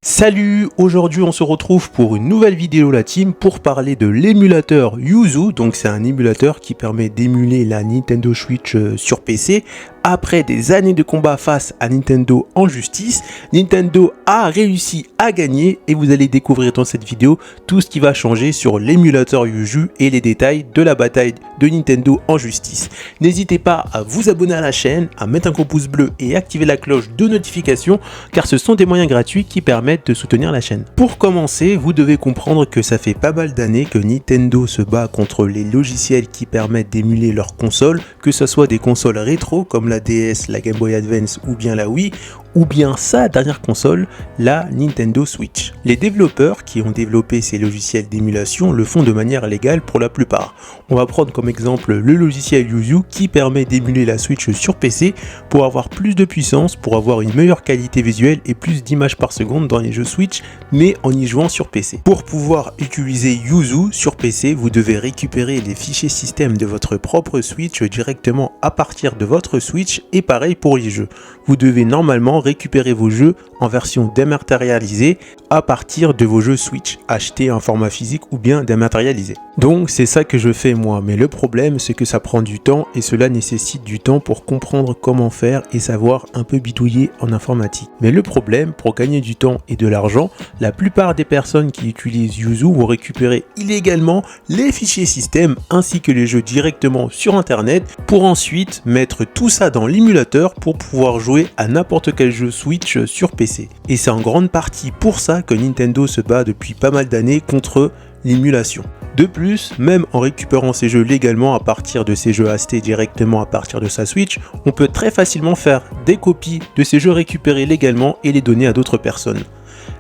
Salut, aujourd'hui on se retrouve pour une nouvelle vidéo la team pour parler de l'émulateur Yuzu. Donc c'est un émulateur qui permet d'émuler la Nintendo Switch sur PC. Après des années de combat face à Nintendo en justice, Nintendo a réussi à gagner et vous allez découvrir dans cette vidéo tout ce qui va changer sur l'émulateur Yuzu et les détails de la bataille de Nintendo en justice. N'hésitez pas à vous abonner à la chaîne, à mettre un gros pouce bleu et activer la cloche de notification car ce sont des moyens gratuits qui permettent de soutenir la chaîne. Pour commencer, vous devez comprendre que ça fait pas mal d'années que Nintendo se bat contre les logiciels qui permettent d'émuler leurs consoles, que ce soit des consoles rétro comme la DS, la Game Boy Advance ou bien la Wii, ou bien sa dernière console, la Nintendo Switch. Les développeurs qui ont développé ces logiciels d'émulation le font de manière légale pour la plupart. On va prendre comme exemple le logiciel Yuzu qui permet d'émuler la Switch sur PC pour avoir plus de puissance, pour avoir une meilleure qualité visuelle et plus d'images par seconde dans les jeux Switch, mais en y jouant sur PC. Pour pouvoir utiliser Yuzu sur PC, vous devez récupérer les fichiers système de votre propre Switch directement à partir de votre Switch et pareil pour les jeux. Vous devez normalement récupérer vos jeux en version dématérialisée à partir de vos jeux Switch, achetés en format physique ou bien dématérialisé. Donc c'est ça que je fais moi, mais le problème c'est que ça prend du temps et cela nécessite du temps pour comprendre comment faire et savoir un peu bidouiller en informatique. Mais le problème, pour gagner du temps et de l'argent, la plupart des personnes qui utilisent Yuzu vont récupérer illégalement les fichiers système ainsi que les jeux directement sur internet pour ensuite mettre tout ça dans l'émulateur pour pouvoir jouer à n'importe quel jeu Switch sur PC. Et c'est en grande partie pour ça que Nintendo se bat depuis pas mal d'années contre l'émulation. De plus, même en récupérant ces jeux légalement à partir de ces jeux achetés directement à partir de sa Switch, on peut très facilement faire des copies de ces jeux récupérés légalement et les donner à d'autres personnes.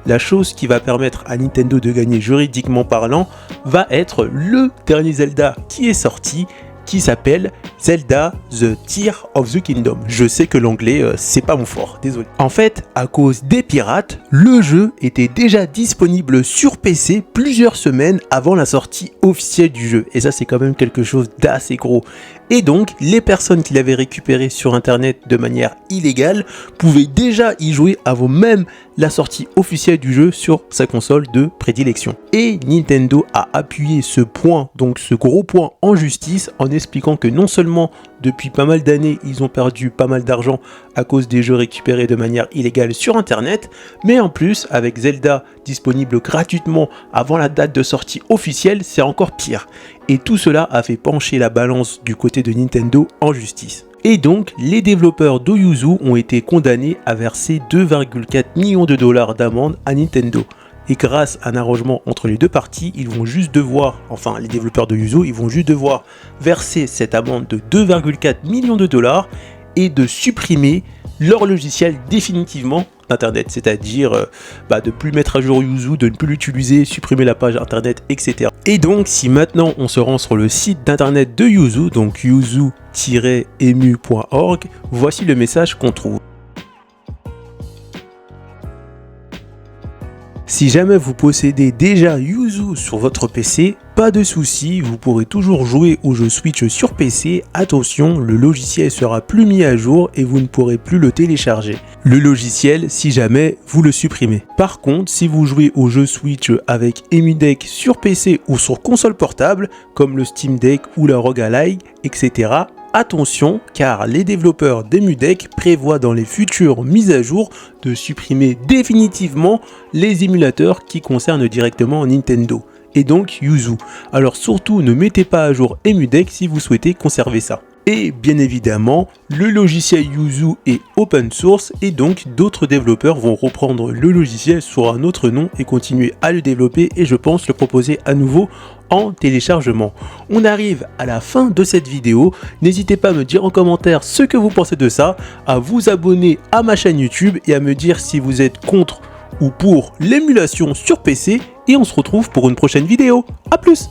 La chose qui va permettre à Nintendo de gagner juridiquement parlant va être le dernier Zelda qui est sorti, qui s'appelle Zelda The Tears of the Kingdom. Je sais que l'anglais c'est pas mon fort, désolé. En fait, à cause des pirates, le jeu était déjà disponible sur PC plusieurs semaines avant la sortie officielle du jeu. Et ça c'est quand même quelque chose d'assez gros. Et donc, les personnes qui l'avaient récupéré sur internet de manière illégale pouvaient déjà y jouer avant même la sortie officielle du jeu sur sa console de prédilection. Et Nintendo a appuyé ce point, donc ce gros point en justice, en expliquant que non seulement depuis pas mal d'années ils ont perdu pas mal d'argent à cause des jeux récupérés de manière illégale sur internet, mais en plus avec Zelda disponible gratuitement avant la date de sortie officielle, c'est encore pire. Et tout cela a fait pencher la balance du côté de Nintendo en justice. Et donc, les développeurs de Yuzu ont été condamnés à verser 2,4 millions de dollars d'amende à Nintendo. Et grâce à un arrangement entre les deux parties, ils vont juste devoir, enfin les développeurs de Yuzu, ils vont juste devoir verser cette amende de 2,4 millions de dollars et de supprimer leur logiciel définitivement d'internet, c'est-à-dire de plus mettre à jour Yuzu, de ne plus l'utiliser, supprimer la page internet, etc. Et donc si maintenant on se rend sur le site d'internet de Yuzu, donc yuzu-emu.org, voici le message qu'on trouve. Si jamais vous possédez déjà Yuzu sur votre PC, pas de souci, vous pourrez toujours jouer aux jeux Switch sur PC. Attention, le logiciel sera plus mis à jour et vous ne pourrez plus le télécharger. Le logiciel, si jamais vous le supprimez. Par contre, si vous jouez aux jeux Switch avec EmuDeck sur PC ou sur console portable, comme le Steam Deck ou la ROG Ally, etc., attention, car les développeurs d'EmuDeck prévoient dans les futures mises à jour de supprimer définitivement les émulateurs qui concernent directement Nintendo et donc Yuzu. Alors surtout ne mettez pas à jour EmuDeck si vous souhaitez conserver ça. Et bien évidemment, le logiciel Yuzu est open source et donc d'autres développeurs vont reprendre le logiciel sur un autre nom et continuer à le développer et je pense le proposer à nouveau en téléchargement. On arrive à la fin de cette vidéo, n'hésitez pas à me dire en commentaire ce que vous pensez de ça, à vous abonner à ma chaîne YouTube et à me dire si vous êtes contre ou pour l'émulation sur PC et on se retrouve pour une prochaine vidéo. A plus!